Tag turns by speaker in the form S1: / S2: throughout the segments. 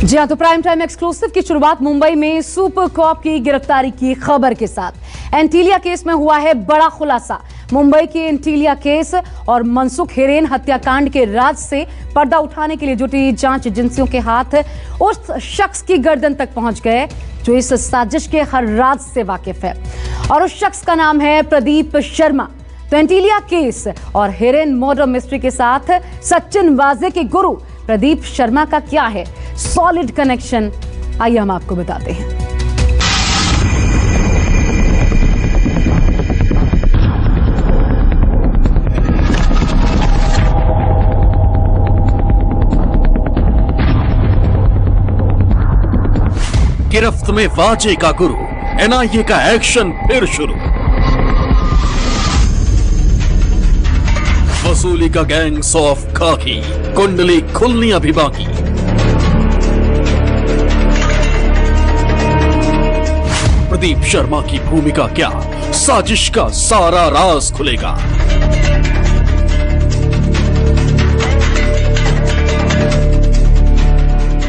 S1: जी हाँ, तो prime time exclusive की शुरुआत मुंबई में सुपर कॉप की गिरफ्तारी की खबर के साथ। एंटीलिया केस में हुआ है बड़ा खुलासा। मुंबई के एंटीलिया केस और मनसुख हिरेन हत्याकांड के राज से पर्दा उठाने के लिए जुटी जांच एजेंसियों के हाथ उस शख्स की गर्दन तक पहुंच गए जो इस साजिश के हर राज से वाकिफ है, और उस शख्स का नाम है प्रदीप शर्मा। तो एंटीलिया केस और हिरेन मर्डर मिस्ट्री के साथ सचिन वाजे के गुरु प्रदीप शर्मा का क्या है सॉलिड कनेक्शन, आइए हम आपको बताते हैं।
S2: गिरफ्त में वाजे का गुरु, एनआईए का एक्शन फिर शुरू। वसूली का गैंग्स ऑफ खाकी, कुंडली खुलनी अभी बाकी। प्रदीप शर्मा की भूमिका क्या, साजिश का सारा राज खुलेगा।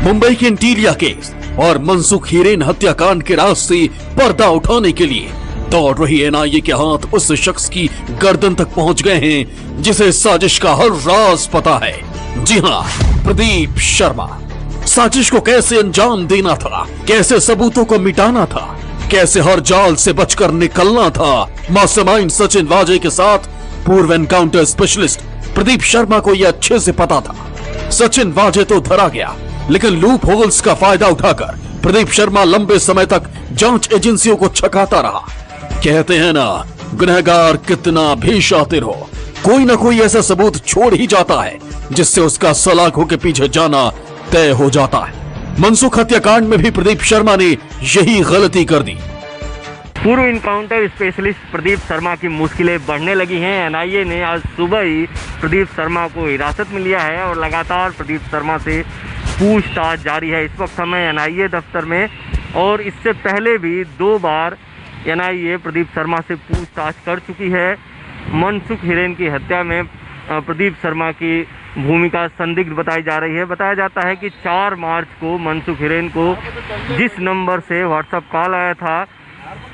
S2: मुंबई के एंटीलिया केस और मनसुख हिरेन हत्याकांड के राज से पर्दा उठाने के लिए दौड़ रही एनआईए के हाथ उस शख्स की गर्दन तक पहुंच गए हैं जिसे साजिश का हर राज पता है। जी हां, प्रदीप शर्मा। साजिश को कैसे अंजाम देना था, कैसे सबूतों को मिटाना था, कैसे हर जाल से बचकर निकलना था, मास्टरमाइंड सचिन वाजे के साथ पूर्व एनकाउंटर स्पेशलिस्ट प्रदीप शर्मा को यह अच्छे से पता था। सचिन वाजे तो धरा गया, लेकिन लूप होल्स का फायदा उठाकर प्रदीप शर्मा लंबे समय तक जांच एजेंसियों को छकाता रहा। कहते हैं ना, गुनहगार कितना भी शातिर हो, कोई ना कोई ऐसा सबूत छोड़ ही जाता है जिससे उसका सलाखों के पीछे जाना तय हो जाता है। मनसुख हत्याकांड में भी प्रदीप शर्मा ने यही गलती कर दी।
S3: पूर्व इनकाउंटर स्पेशलिस्ट प्रदीप शर्मा की मुश्किलें बढ़ने लगी हैं। एनआईए ने आज सुबह ही प्रदीप शर्मा को हिरासत में लिया है और लगातार प्रदीप शर्मा से पूछताछ जारी है। इस वक्त हमें एनआईए दफ्तर में, और इससे पहले भी 2 बार एनआईए प्रदीप शर्मा से पूछताछ कर चुकी है। मनसुख हिरेन की हत्या में प्रदीप शर्मा की भूमिका संदिग्ध बताई जा रही है। बताया जाता है कि 4 मार्च को मनसुख हिरेन को जिस नंबर से व्हाट्सएप कॉल आया था,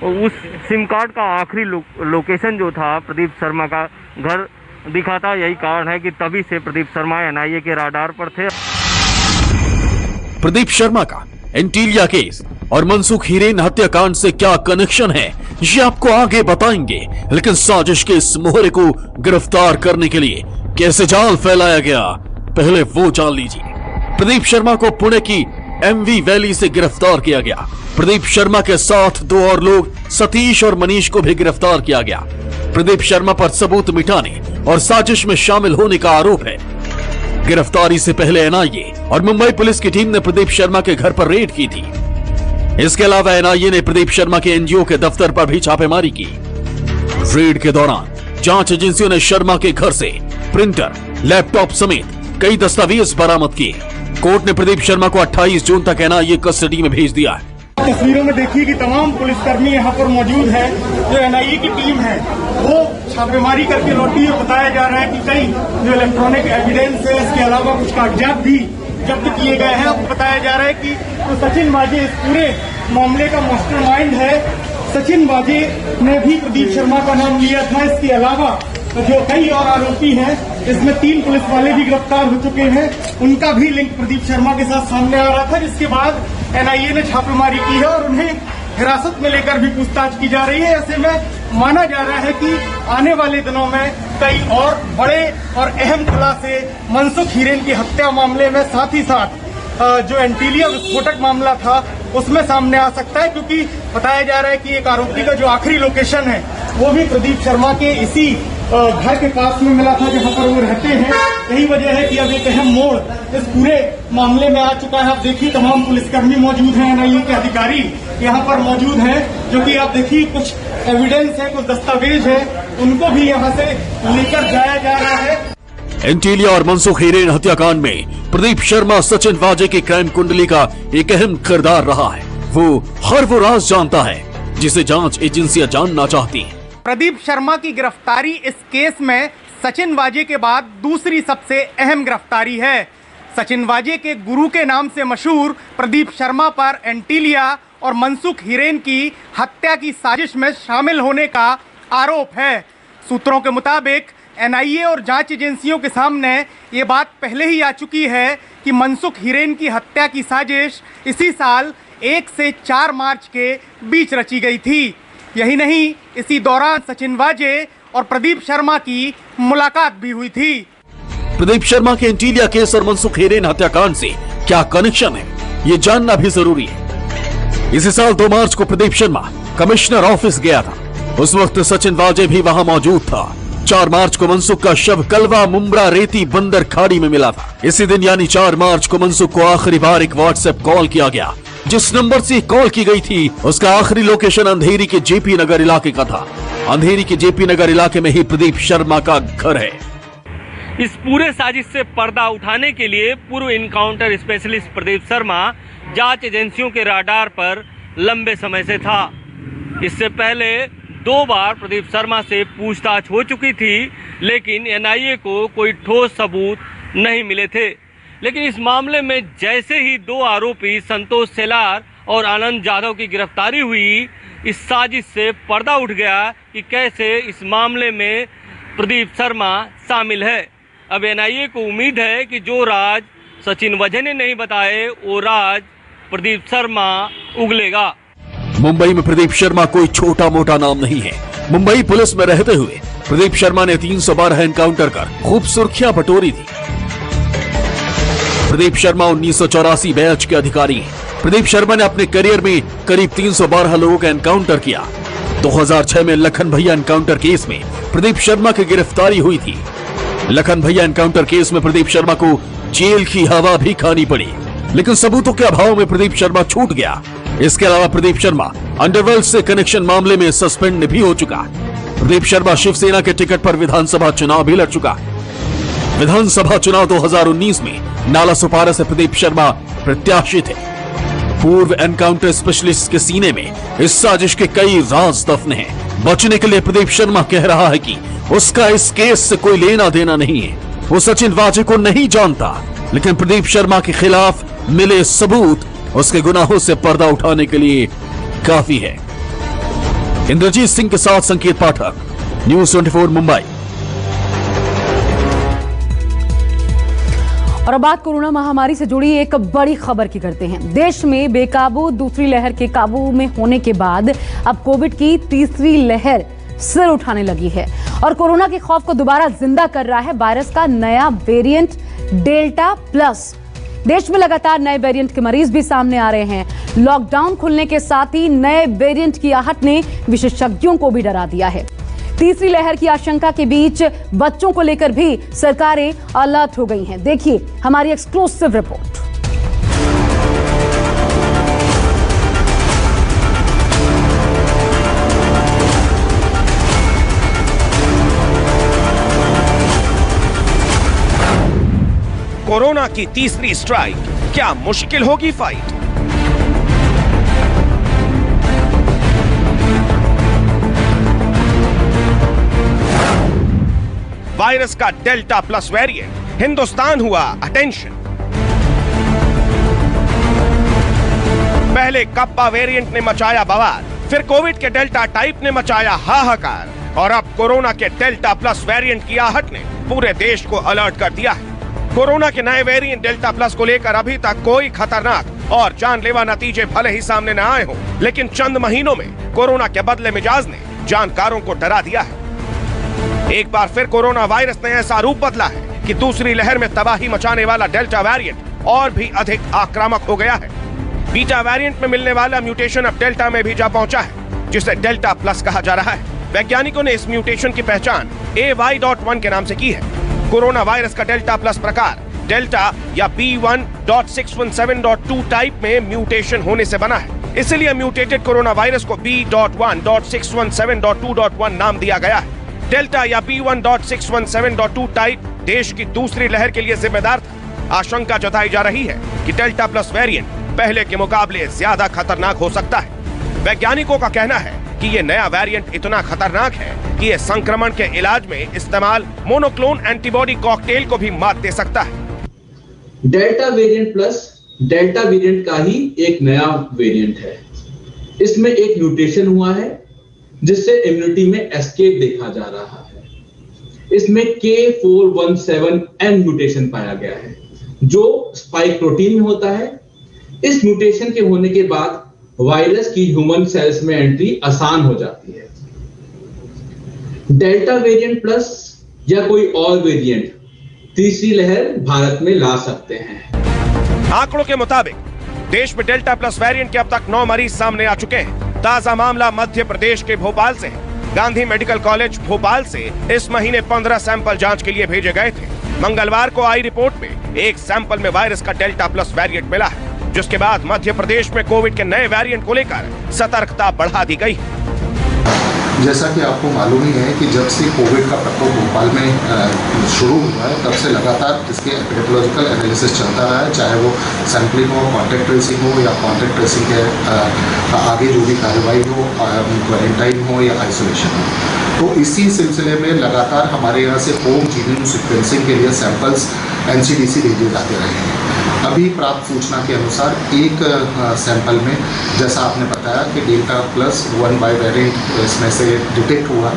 S3: उस सिम कार्ड का आखिरी लोकेशन जो था प्रदीप शर्मा का घर दिखा था। यही कारण है कि तभी से प्रदीप शर्मा एनआईए के राडार पर थे।
S2: प्रदीप शर्मा का एंटीलिया केस और मनसुख हिरेन हत्याकांड से क्या कनेक्शन है, ये आपको आगे बताएंगे। लेकिन साजिश के इस मोहरे को गिरफ्तार करने के लिए कैसे जाल फैलाया गया, पहले वो जान लीजिए। प्रदीप शर्मा को पुणे की एमवी वैली से गिरफ्तार किया गया। प्रदीप शर्मा के साथ 2 और लोग सतीश और मनीष को भी गिरफ्तार किया गया। प्रदीप शर्मा पर सबूत मिटाने और साजिश में शामिल होने का आरोप है। गिरफ्तारी से पहले एनआईए और मुंबई पुलिस की टीम ने प्रदीप शर्मा के घर पर रेड की थी। इसके अलावा एनआईए ने प्रदीप शर्मा के एनजीओ के दफ्तर पर भी छापेमारी की। रेड के दौरान जांच एजेंसियों ने शर्मा के घर से प्रिंटर, लैपटॉप समेत कई दस्तावेज बरामद किए। कोर्ट ने प्रदीप शर्मा को 28 जून तक एनआईए कस्टडी में भेज दिया है।
S4: तस्वीरों में देखिए कि तमाम पुलिसकर्मी यहाँ पर मौजूद है। जो एनआईए की टीम है वो छापेमारी करके लौटी है। बताया जा रहा है कि कई जो इलेक्ट्रॉनिक एविडेंस है, इसके अलावा कुछ कागजात भी जब्त किए गए हैं। अब बताया जा रहा है कि तो सचिन वाजे इस पूरे मामले का मास्टरमाइंड है। सचिन वाजे ने भी प्रदीप शर्मा का नाम लिया था। इसके अलावा जो कई और आरोपी हैं, इसमें 3 पुलिस वाले भी गिरफ्तार हो चुके हैं, उनका भी लिंक प्रदीप शर्मा के साथ सामने आ रहा था। जिसके बाद एनआईए ने छापेमारी की है और उन्हें हिरासत में लेकर भी पूछताछ की जा रही है। ऐसे में माना जा रहा है कि आने वाले दिनों में कई और बड़े और अहम खुलासे मनसुख हिरेन की हत्या मामले में, साथ ही साथ जो एंटीलिया विस्फोटक मामला था उसमें सामने आ सकता है। क्योंकि बताया जा रहा है कि एक आरोपी का जो आखिरी लोकेशन है वो भी प्रदीप शर्मा के इसी घर के पास में मिला था जहां पर वो रहते हैं। यही वजह है कि अब एक अहम मोड़ इस पूरे मामले में आ चुका है। आप देखिए तमाम पुलिसकर्मी मौजूद हैं, एनआईए के अधिकारी यहाँ पर मौजूद हैं, जो कि आप देखिए कुछ एविडेंस है, कुछ दस्तावेज है, उनको भी यहाँ से लेकर जाया जा रहा है।
S2: एंटीलिया और मनसुख हिरेन हत्याकांड में प्रदीप शर्मा सचिन वाजे की क्राइम कुंडली का एक अहम किरदार रहा है। वो राज जानता है जिसे जांच एजेंसियां जानना चाहती हैं।
S4: प्रदीप शर्मा की गिरफ्तारी इस केस में सचिन वाजे के बाद दूसरी सबसे अहम गिरफ्तारी है। सचिन वाजे के गुरु के नाम से मशहूर प्रदीप शर्मा पर एंटीलिया और मनसुख हिरेन की हत्या की साजिश में शामिल होने का आरोप है। सूत्रों के मुताबिक एनआईए और जांच एजेंसियों के सामने ये बात पहले ही आ चुकी है कि मनसुख हिरेन की हत्या की साजिश इसी साल 1 से 4 मार्च के बीच रची गई थी। यही नहीं, इसी दौरान सचिन वाजे और प्रदीप शर्मा की मुलाकात भी हुई थी।
S2: प्रदीप शर्मा के एंटीलिया केस और मनसुख हिरेन हत्याकांड से क्या कनेक्शन है, ये जानना भी जरूरी है। इसी साल 2 मार्च को प्रदीप शर्मा कमिश्नर ऑफिस गया था। उस वक्त सचिन वाजे भी वहां मौजूद था। 4 मार्च को मनसुख का शव कलवा मुंब्रा रेती बंदर खाड़ी में मिला था। इसी दिन यानी 4 मार्च को मनसुख को आखिरी बार एक व्हाट्सएप कॉल किया गया। जिस नंबर से कॉल की गई थी उसका आखिरी लोकेशन अंधेरी के जेपी नगर इलाके का था। अंधेरी के जेपी नगर इलाके में ही प्रदीप शर्मा का घर है।
S3: इस पूरे साजिश से पर्दा उठाने के लिए पूर्व इनकाउंटर स्पेशलिस्ट प्रदीप शर्मा जांच एजेंसियों के राडार पर लंबे समय से था। इससे पहले 2 बार प्रदीप शर्मा से पूछताछ हो चुकी थी, लेकिन एनआईए को कोई ठोस सबूत नहीं मिले थे। लेकिन इस मामले में जैसे ही 2 आरोपी संतोष सेलार और आनंद जाधव की गिरफ्तारी हुई, इस साजिश से पर्दा उठ गया कि कैसे इस मामले में प्रदीप शर्मा शामिल है। अब एनआईए को उम्मीद है कि जो राज सचिन वाजे ने नहीं बताए वो राज प्रदीप शर्मा उगलेगा।
S2: मुंबई में प्रदीप शर्मा कोई छोटा मोटा नाम नहीं है। मुंबई पुलिस में रहते हुए प्रदीप शर्मा ने 312 एनकाउंटर कर खूब सुर्खियां बटोरी थी। प्रदीप शर्मा 1984 बैच के अधिकारी हैं। प्रदीप शर्मा ने अपने करियर में करीब 312 लोगों का एनकाउंटर किया। 2006 में लखन भैया एनकाउंटर केस में प्रदीप शर्मा की गिरफ्तारी हुई थी। लखन भैया एनकाउंटर केस में प्रदीप शर्मा को जेल की हवा भी खानी पड़ी, लेकिन सबूतों के अभाव में प्रदीप शर्मा छूट गया। इसके अलावा प्रदीप शर्मा अंडरवर्ल्ड से कनेक्शन मामले में सस्पेंड भी हो चुका। प्रदीप शर्मा शिवसेना के टिकट पर विधानसभा चुनाव भी लड़ चुका। विधानसभा चुनाव 2019 में नाला सुपारा से प्रदीप शर्मा प्रत्याशी थे। पूर्व एनकाउंटर स्पेशलिस्ट के सीने में इस साजिश के कई राज दफन हैं। बचने के लिए प्रदीप शर्मा कह रहा है कि उसका इस केस से कोई लेना देना नहीं है। वो सचिन वाजे को नहीं जानता, लेकिन प्रदीप शर्मा के खिलाफ मिले सबूत उसके गुनाहों से पर्दा उठाने के लिए काफी है। इंद्रजीत सिंह के साथ संकेत पाठक, न्यूज़ 24 मुंबई।
S1: और अब बात कोरोना महामारी से जुड़ी एक बड़ी खबर की करते हैं। देश में बेकाबू दूसरी लहर के काबू में होने के बाद अब कोविड की तीसरी लहर सिर उठाने लगी है और कोरोना के खौफ को दोबारा जिंदा कर रहा है वायरस का नया वेरिएंट डेल्टा प्लस। देश में लगातार नए वेरिएंट के मरीज भी सामने आ रहे हैं। लॉकडाउन खुलने के साथ ही नए वेरिएंट की आहट ने विशेषज्ञों को भी डरा दिया है। तीसरी लहर की आशंका के बीच बच्चों को लेकर भी सरकारें अलर्ट हो गई हैं। देखिए हमारी एक्सक्लूसिव रिपोर्ट।
S5: कोरोना की तीसरी स्ट्राइक, क्या मुश्किल होगी फाइट? वायरस का डेल्टा प्लस वेरिएंट हिंदुस्तान हुआ अटेंशन। पहले कप्पा वेरिएंट ने मचाया बवाल, फिर कोविड के डेल्टा टाइप ने मचाया हाहाकार और अब कोरोना के डेल्टा प्लस वेरिएंट की आहट ने पूरे देश को अलर्ट कर दिया है। कोरोना के नए वेरिएंट डेल्टा प्लस को लेकर अभी तक कोई खतरनाक और जानलेवा नतीजे भले ही सामने न आए हों, लेकिन चंद महीनों में कोरोना के बदले मिजाज ने जानकारों को डरा दिया है। एक बार फिर कोरोना वायरस ने ऐसा रूप बदला है कि दूसरी लहर में तबाही मचाने वाला डेल्टा वेरिएंट और भी अधिक आक्रामक हो गया है। बीटा वेरिएंट में मिलने वाला म्यूटेशन अब डेल्टा में भी जा पहुंचा है, जिसे डेल्टा प्लस कहा जा रहा है। वैज्ञानिकों ने इस म्यूटेशन की पहचान AY.1 के नाम से की है। कोरोना वायरस का डेल्टा प्लस प्रकार डेल्टा या B1.617.2 टाइप में म्यूटेशन होने से बना है। इसलिए म्यूटेटेड कोरोना वायरस को B.1.617.2.1 नाम दिया गया है। डेल्टा या B1.617.2 टाइप देश की दूसरी लहर के लिए जिम्मेदार था। आशंका जताई जा रही है कि डेल्टा प्लस वेरिएंट पहले के मुकाबले ज्यादा खतरनाक हो सकता है। वैज्ञानिकों का कहना है कि ये नया वेरिएंट इतना खतरनाक है कि ये संक्रमण के इलाज में इस्तेमाल मोनोक्लोन एंटीबॉडी कॉकटेल को भी मात दे सकता है।
S6: Delta variant plus delta variant का ही एक नया वेरिएंट है। इसमें एक म्यूटेशन हुआ है जिससे इम्यूनिटी में एस्केप देखा जा रहा है। इसमें K417N म्यूटेशन पाया गया है जो स्पाइक प्रोटीन में होता है। इस म्यूटेशन के होने के बाद वायरस की ह्यूमन सेल्स में एंट्री आसान हो जाती है। डेल्टा वेरिएंट प्लस या कोई और वेरिएंट तीसरी लहर भारत में ला सकते हैं।
S5: आंकड़ों के मुताबिक देश में डेल्टा प्लस वेरिएंट के अब तक 9 मरीज सामने आ चुके हैं। ताजा मामला मध्य प्रदेश के भोपाल से है। गांधी मेडिकल कॉलेज भोपाल से इस महीने 15 सैंपल जांच के लिए भेजे गए थे। मंगलवार को आई रिपोर्ट में एक सैंपल में वायरस का डेल्टा प्लस वेरिएंट मिला है, जिसके बाद मध्य प्रदेश में कोविड के नए वेरिएंट को लेकर सतर्कता बढ़ा दी गई है।
S7: जैसा कि आपको मालूम ही है कि जब से कोविड का प्रकोप भोपाल में शुरू हुआ है तब से लगातार इसके एपिडेमियोलॉजिकल एनालिसिस चलता रहा है, चाहे वो सैंपलिंग हो, कॉन्टैक्ट ट्रेसिंग हो या कॉन्टैक्ट ट्रेसिंग के आगे जो भी कार्रवाई हो, क्वारंटाइन हो या आइसोलेशन हो। तो इसी सिलसिले में लगातार हमारे यहाँ से होम जीनोम सीक्वेंसिंग के लिए सैंपल्स NCDC भेजे जाते रहे हैं। अभी प्राप्त सूचना के अनुसार एक सैंपल में जैसा आपने बताया कि डेल्टा प्लस 1 बाई वेरिएंट इसमें से डिटेक्ट हुआ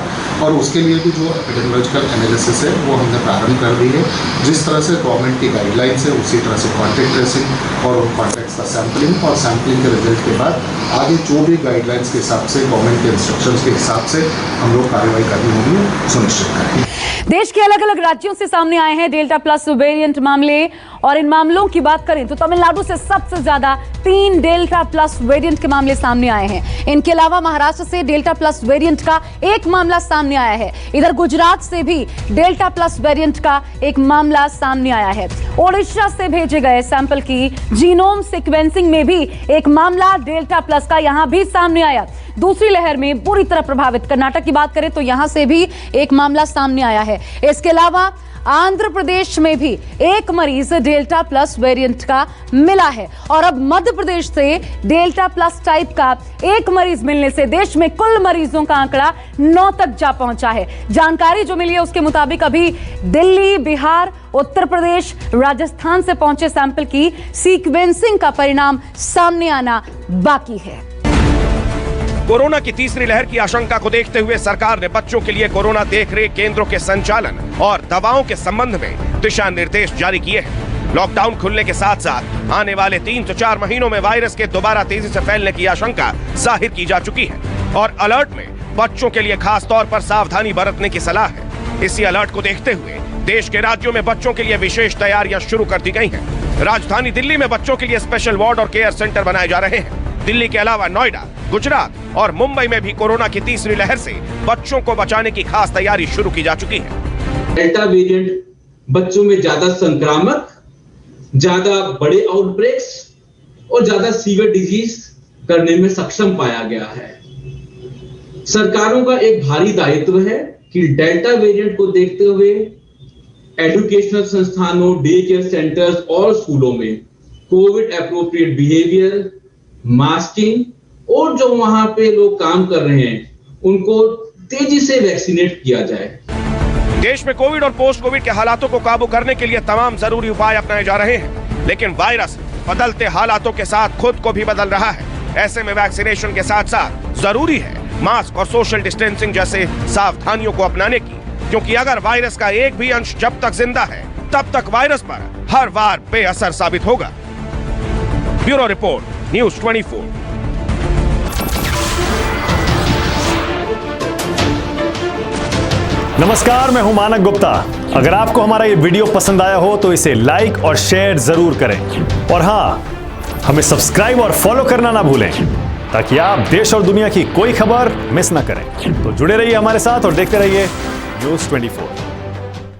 S7: और उसके लिए भी जो एपिडेमियोलॉजिकल एनालिसिस है वो हमने प्रारंभ कर दी है। जिस तरह से गवर्नमेंट की गाइडलाइंस है उसी तरह से कॉन्टैक्ट ट्रेसिंग और उन कॉन्टैक्ट्स का सैंपलिंग और सैंपलिंग के रिजल्ट के बाद आगे जो भी गाइडलाइंस के हिसाब से गवर्नमेंट के इंस्ट्रक्शंस के हिसाब से हम लोग कार्रवाई करनी होगी सुनिश्चित करेंगे।
S1: देश के अलग अलग राज्यों से सामने आए हैं डेल्टा प्लस वेरिएंट मामले, और इन मामलों की बात करें तो तमिलनाडु से सबसे ज्यादा 3 डेल्टा प्लस वेरिएंट के मामले सामने आए हैं। इनके अलावा महाराष्ट्र से डेल्टा प्लस वेरिएंट का एक मामला सामने आया है। इधर गुजरात से भी डेल्टा प्लस वेरिएंट का एक मामला सामने आया है। ओडिशा से भेजे गए सैंपल की जीनोम सीक्वेंसिंग में भी एक मामला डेल्टा प्लस का यहां भी सामने आया। दूसरी लहर में बुरी तरह प्रभावित कर्नाटक की बात करें तो यहां से भी एक मामला सामने आया है। इसके अलावा आंध्र प्रदेश में भी एक मरीज डेल्टा प्लस वेरिएंट का मिला है, और अब मध्य प्रदेश से डेल्टा प्लस टाइप का एक मरीज मिलने से देश में कुल मरीजों का आंकड़ा 9 तक जा पहुंचा है। जानकारी जो मिली है उसके मुताबिक अभी दिल्ली, बिहार, उत्तर प्रदेश, राजस्थान से पहुंचे सैंपल की सीक्वेंसिंग का परिणाम सामने आना बाकी है।
S5: कोरोना की तीसरी लहर की आशंका को देखते हुए सरकार ने बच्चों के लिए कोरोना देखरेख केंद्रों के संचालन और दवाओं के संबंध में दिशा निर्देश जारी किए हैं। लॉकडाउन खुलने के साथ साथ आने वाले 3 से 4 महीनों में वायरस के दोबारा तेजी से फैलने की आशंका जाहिर की जा चुकी है और अलर्ट में बच्चों के लिए खास तौर पर सावधानी बरतने की सलाह है। इसी अलर्ट को देखते हुए देश के राज्यों में बच्चों के लिए विशेष तैयारियां शुरू कर दी गई हैं। राजधानी दिल्ली में बच्चों के लिए स्पेशल वार्ड और केयर सेंटर बनाए जा रहे हैं। दिल्ली के अलावा नोएडा, गुजरात और मुंबई में भी कोरोना की तीसरी लहर से बच्चों को बचाने की खास तैयारी शुरू की जा चुकी है।
S6: डेल्टा वेरिएंट बच्चों में ज्यादा संक्रामक, ज्यादा बड़े आउटब्रेक्स और ज्यादा सीवियर डिजीज करने में सक्षम पाया गया है। सरकारों का एक भारी दायित्व है कि डेल्टा वेरिएंट को देखते हुए एजुकेशनल संस्थानों, डे केयर सेंटर्स और स्कूलों में कोविड एप्रोप्रिएट बिहेवियर, मास्किंग और जो वहां पे लोग काम कर रहे हैं उनको तेजी से वैक्सीनेट किया जाए।
S5: देश में कोविड और पोस्ट कोविड के हालातों को काबू करने के लिए तमाम जरूरी उपाय अपनाए जा रहे हैं, लेकिन वायरस बदलते हालातों के साथ खुद को भी बदल रहा है। ऐसे में वैक्सीनेशन के साथ साथ जरूरी है मास्क और सोशल डिस्टेंसिंग जैसे सावधानियों को अपनाने की, क्योंकि अगर वायरस का एक भी अंश जब तक जिंदा है तब तक वायरस पर हर बार बेअसर साबित होगा। Bureau report, news 24।
S8: नमस्कार, मैं हूं मानक गुप्ता। अगर आपको हमारा ये वीडियो पसंद आया हो तो इसे लाइक और शेयर जरूर करें, और हाँ, हमें सब्सक्राइब और फॉलो करना ना भूलें ताकि आप देश और दुनिया की कोई खबर मिस ना करें। तो जुड़े रहिए हमारे साथ और देखते रहिए न्यूज़ 24।